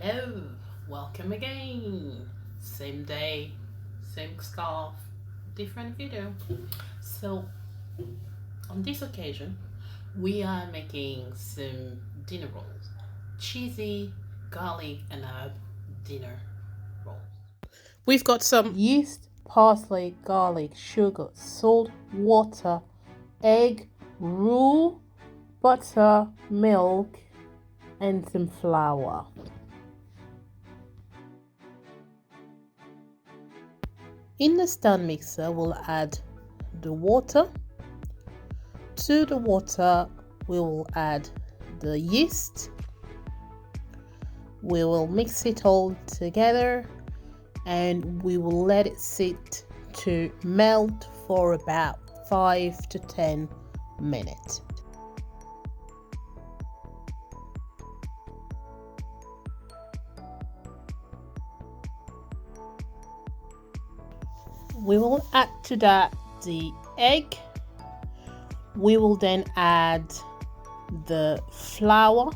Hello, welcome again. Same day, same stuff, different video. So, on this occasion, we are making some dinner rolls, cheesy garlic and herb dinner rolls. We've got some yeast, parsley, garlic, sugar, salt, water, egg, roux, butter, milk, and some flour. In the stand mixer, we'll add the water. To the water, we will add the yeast. We will mix it all together and we will let it sit to melt for about 5 to 10 minutes. We will add to that the egg. We will then add the flour,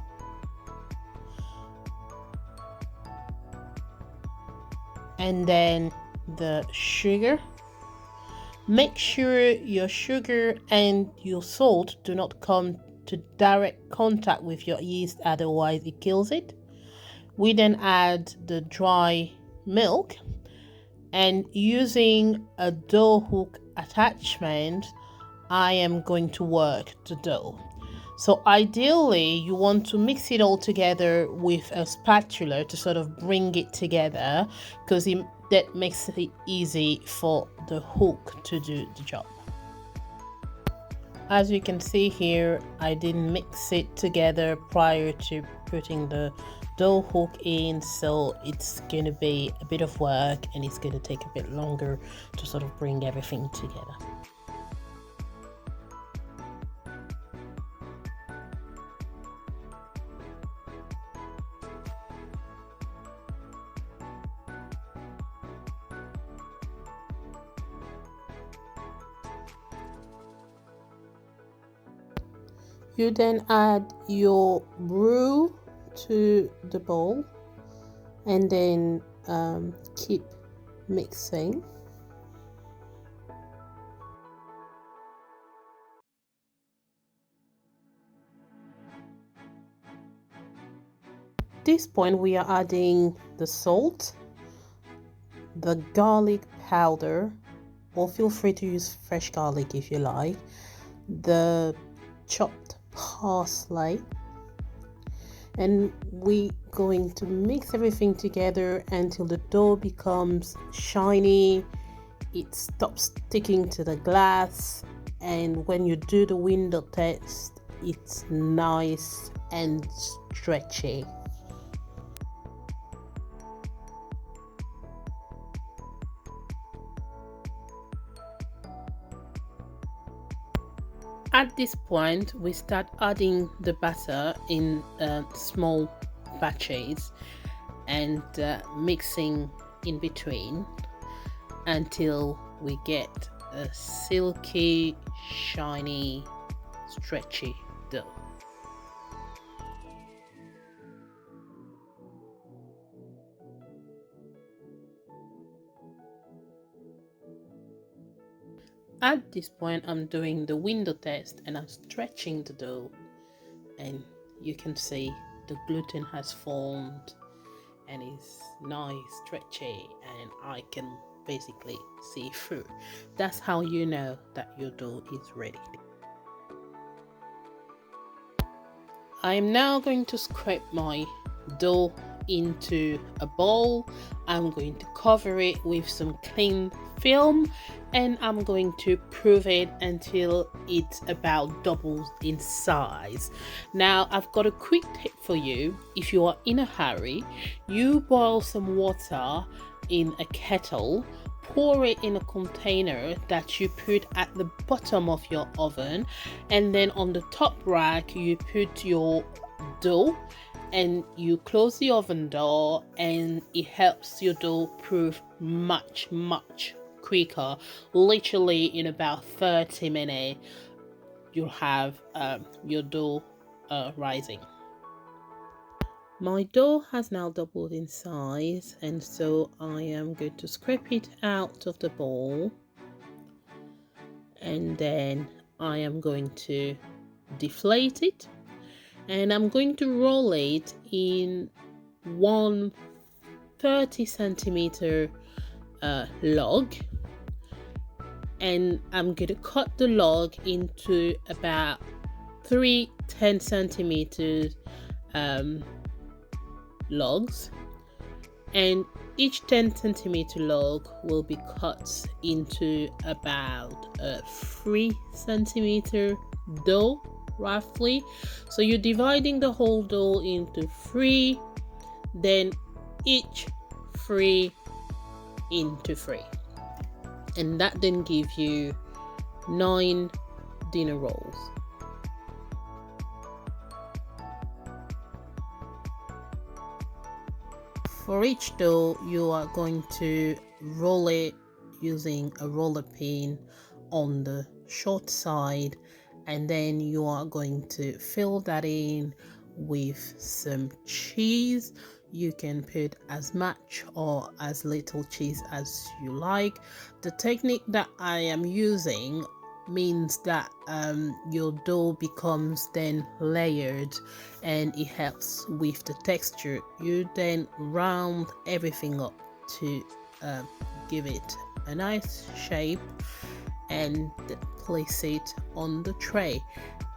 and then the sugar. Make sure your sugar and your salt do not come to direct contact with your yeast, otherwise it kills it. We then add the dry milk, and using a dough hook attachment, I am going to work the dough. So ideally you want to mix it all together with a spatula to sort of bring it together, because that makes it easy for the hook to do the job. As you can see here, I didn't mix it together prior to putting the dough hook in, so it's going to be a bit of work and it's going to take a bit longer to sort of bring everything together. You then add your roux to the bowl and then keep mixing. At this point we are adding the salt, the garlic powder, or feel free to use fresh garlic if you like, the chopped parsley, and we're going to mix everything together until the dough becomes shiny, it stops sticking to the glass, and when you do the window test, it's nice and stretchy. At this point, we start adding the batter in small batches and mixing in between until we get a silky, shiny, stretchy dough. At this point, I'm doing the window test and I'm stretching the dough, and you can see the gluten has formed and it's nice, stretchy, and I can basically see through. That's how you know that your dough is ready. I'm now going to scrape my dough into a bowl. I'm going to cover it with some clean film and I'm going to prove it until it about doubles in size. Now I've got a quick tip for you. If you are in a hurry, you boil some water in a kettle, pour it in a container that you put at the bottom of your oven, and then on the top rack you put your dough and you close the oven door, and it helps your dough proof much quicker. Literally in about 30 minutes you'll have your dough rising. My dough has now doubled in size, and so I am going to scrape it out of the bowl, and then I am going to deflate it, and I'm going to roll it in one 30 centimeter log, and I'm going to cut the log into about 3 10 centimeters logs, and each 10 centimeter log will be cut into about a 3 centimeter dough roughly. So you're dividing the whole dough into 3, then each 3 into 3, and that then gives you 9 dinner rolls. For each dough, you are going to roll it using a roller pin on the short side, and then you are going to fill that in with some cheese. You can put as much or as little cheese as you like. The technique that I am using means that your dough becomes then layered, and it helps with the texture. You then round everything up to give it a nice shape and place it on the tray,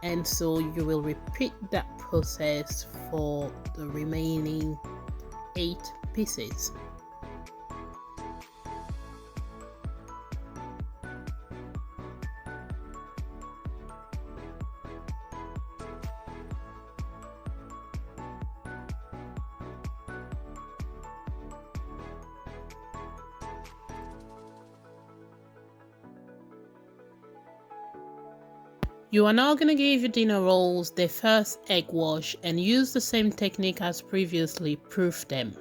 and so you will repeat that process for the remaining 8 pieces. You are now going to give your dinner rolls their first egg wash and use the same technique as previously. Proof them.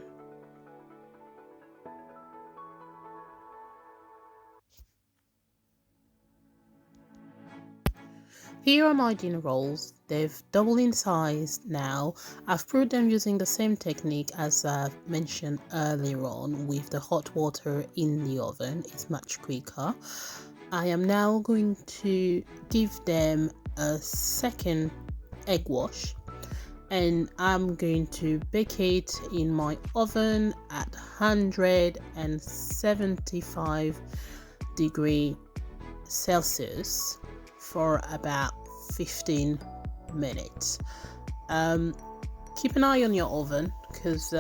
Here are my dinner rolls. They've doubled in size now. I've brewed them using the same technique as I've mentioned earlier on with the hot water in the oven. It's much quicker. I am now going to give them a second egg wash, and I'm going to bake it in my oven at 175 degrees Celsius for about 15 minutes. Keep an eye on your oven, because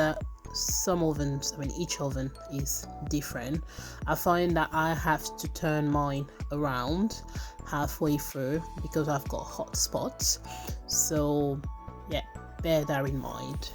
some ovens, each oven is different. I find that I have to turn mine around halfway through because I've got hot spots. So yeah, bear that in mind.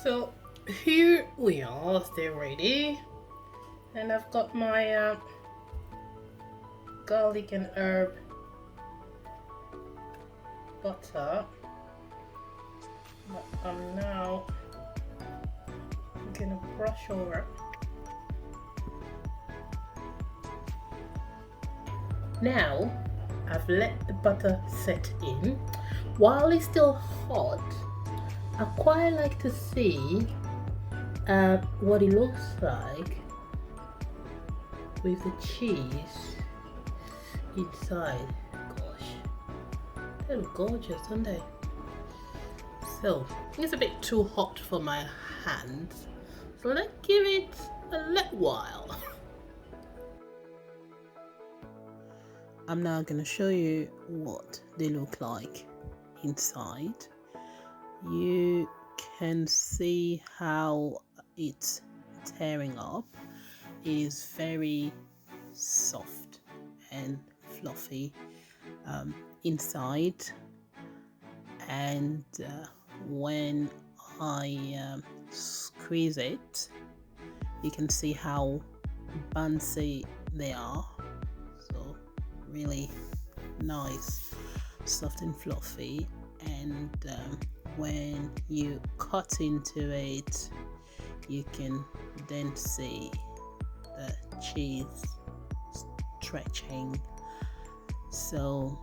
So here we are, they're ready, and I've got my garlic and herb butter that I'm now gonna brush over. Now I've let the butter set in. While it's still hot, I quite like to see what it looks like with the cheese inside. Gosh, they're gorgeous, aren't they? So it's a bit too hot for my hands, so let's give it a little while. I'm now going to show you what they look like inside. You can see how it's tearing up. It is very soft and fluffy inside, and when I squeeze it, You can see how bouncy they are, so really nice, soft and fluffy. And when you cut into it, you can then see the cheese stretching. So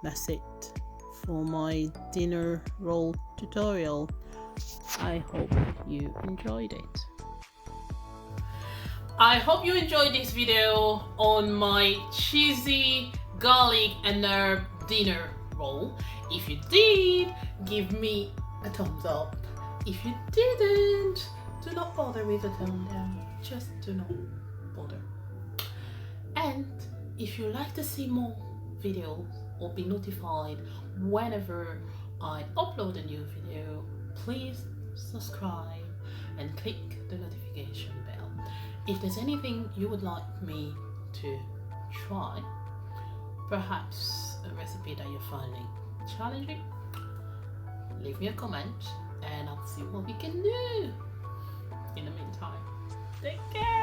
that's it for my dinner roll tutorial. I hope you enjoyed it. I hope you enjoyed this video on my cheesy garlic and herb dinner roll. If you did, give me a thumbs up. If you didn't, do not bother with a thumb down. Just do not bother. And if you like to see more videos or be notified whenever I upload a new video, please subscribe and click the notification bell. If there's anything you would like me to try, perhaps a recipe that you're finding challenging, leave me a comment and I'll see what we can do. In the meantime, take care.